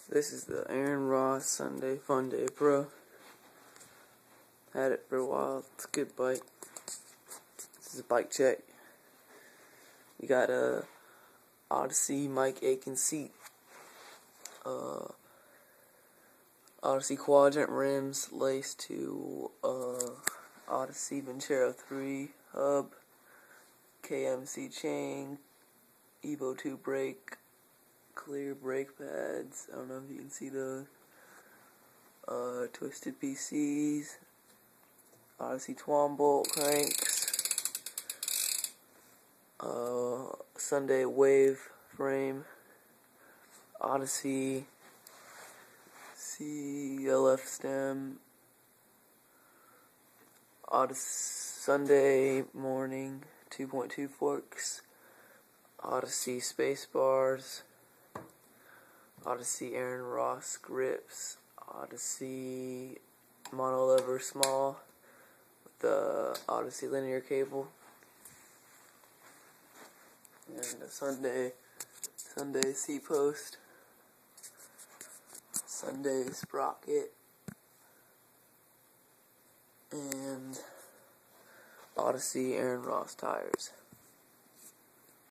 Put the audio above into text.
This is the Aaron Ross Sunday Fun Day Pro. Had it for a while. It's a good bike. This is a bike check. We got a Odyssey Mike Aiken seat. Odyssey quadrant rims laced to Odyssey Venturo 3 hub, KMC chain, Evo 2 brake, clear brake pads. I don't know if you can see those. Twisted PCs, Odyssey Twan bolt cranks, Sunday wave frame, Odyssey CLF stem, Odyssey Sunday morning 2.2 forks, Odyssey space bars, Odyssey Aaron Ross grips, Odyssey monolever small with the Odyssey linear cable, and a Sunday seat post, Sunday sprocket, and Odyssey Aaron Ross tires.